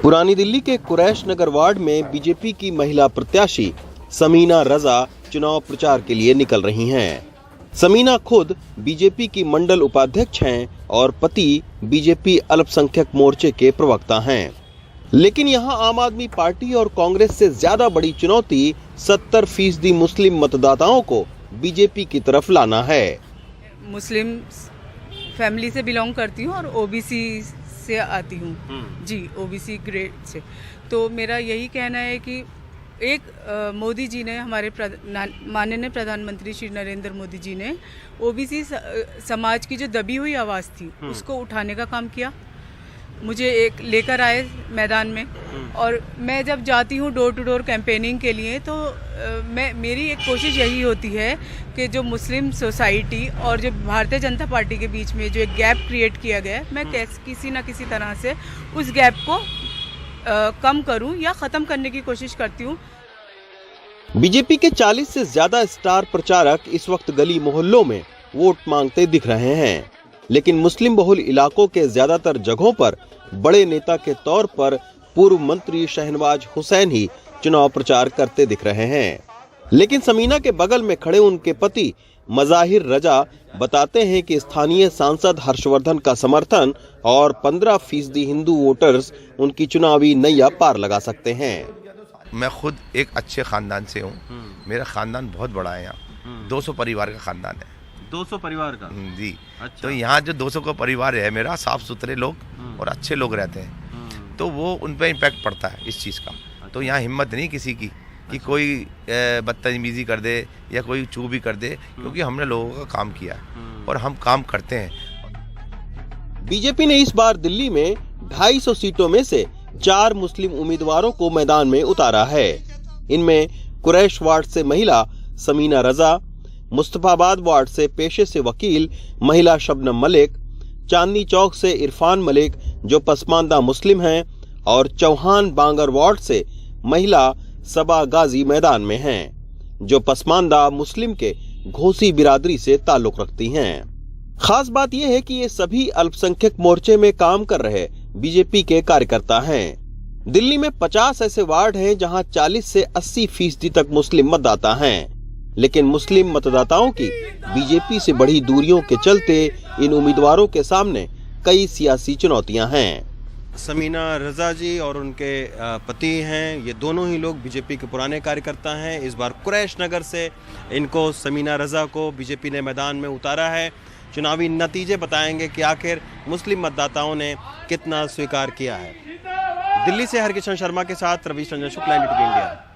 पुरानी दिल्ली के कुरैश नगर वार्ड में बीजेपी की महिला प्रत्याशी समीना रजा चुनाव प्रचार के लिए निकल रही हैं। समीना खुद बीजेपी की मंडल उपाध्यक्ष हैं और पति बीजेपी अल्पसंख्यक मोर्चे के प्रवक्ता हैं। लेकिन यहां आम आदमी पार्टी और कांग्रेस से ज्यादा बड़ी चुनौती 70% मुस्लिम मतदाताओं को बीजेपी की तरफ लाना है। मुस्लिम फैमिली से बिलोंग करती हूँ और ओबीसी से आती हूँ जी, ओबीसी ग्रेड से। तो मेरा यही कहना है कि एक मोदी जी ने, हमारे माननीय प्रधानमंत्री श्री नरेंद्र मोदी जी ने ओबीसी समाज की जो दबी हुई आवाज़ थी उसको उठाने का काम किया। मुझे एक लेकर आए मैदान में, और मैं जब जाती हूँ डोर टू डोर कैंपेनिंग के लिए, तो मेरी एक कोशिश यही होती है कि जो मुस्लिम सोसाइटी और जो भारतीय जनता पार्टी के बीच में जो एक गैप क्रिएट किया गया है, मैं किसी न किसी तरह से उस गैप को कम करूं या ख़त्म करने की कोशिश करती हूं। बीजेपी के 40 से ज्यादा स्टार प्रचारक इस वक्त गली मोहल्लों में वोट मांगते दिख रहे हैं, लेकिन मुस्लिम बहुल इलाकों के ज्यादातर जगहों पर बड़े नेता के तौर पर पूर्व मंत्री शहनवाज हुसैन ही चुनाव प्रचार करते दिख रहे हैं। लेकिन समीना के बगल में खड़े उनके पति मज़ाहिर रजा बताते हैं कि स्थानीय सांसद हर्षवर्धन का समर्थन और 15% हिंदू वोटर्स उनकी चुनावी नैया पार लगा सकते हैं। मैं खुद एक अच्छे खानदान से हूँ। मेरा खानदान बहुत बड़ा है, यहाँ 200 परिवार का खानदान है। 200 परिवार का जी। अच्छा। तो यहाँ जो 200 का परिवार है मेरा, साफ सुथरे लोग और अच्छे लोग रहते हैं, तो वो उन पर इम्पैक्ट पड़ता है इस चीज़ का। तो यहाँ हिम्मत नहीं किसी की कि कोई बदतमीजी कर दे या कोई चू भी कर दे, क्योंकि हमने लोगों का काम किया और हम काम करते हैं। बीजेपी ने इस बार दिल्ली में 250 सीटों में से 4 मुस्लिम उम्मीदवारों को मैदान में उतारा है। इनमें कुरैश वार्ड से महिला समीना रजा, मुस्तफाबाद वार्ड से पेशे से वकील महिला शबनम मलिक, चांदनी चौक से इरफान मलिक जो पसमानदा मुस्लिम हैं, और चौहान बांगर वार्ड से महिला सबा गाजी मैदान में हैं, जो पसमानदा मुस्लिम के घोसी बिरादरी से ताल्लुक रखती हैं। खास बात यह है कि ये सभी अल्पसंख्यक मोर्चे में काम कर रहे बीजेपी के कार्यकर्ता हैं। दिल्ली में 50 ऐसे वार्ड हैं जहां 40 से 80% तक मुस्लिम मतदाता हैं, लेकिन मुस्लिम मतदाताओं की बीजेपी से बढ़ी दूरियों के चलते इन उम्मीदवारों के सामने कई सियासी चुनौतियां हैं। समीना रजा जी और उनके पति हैं, ये दोनों ही लोग बीजेपी के पुराने कार्यकर्ता हैं। इस बार कुरैश नगर से इनको, समीना रजा को बीजेपी ने मैदान में उतारा है। चुनावी नतीजे बताएंगे कि आखिर मुस्लिम मतदाताओं ने कितना स्वीकार किया है। दिल्ली से हरकिशन शर्मा के साथ रविश रंजन शुक्ला, इंडिया।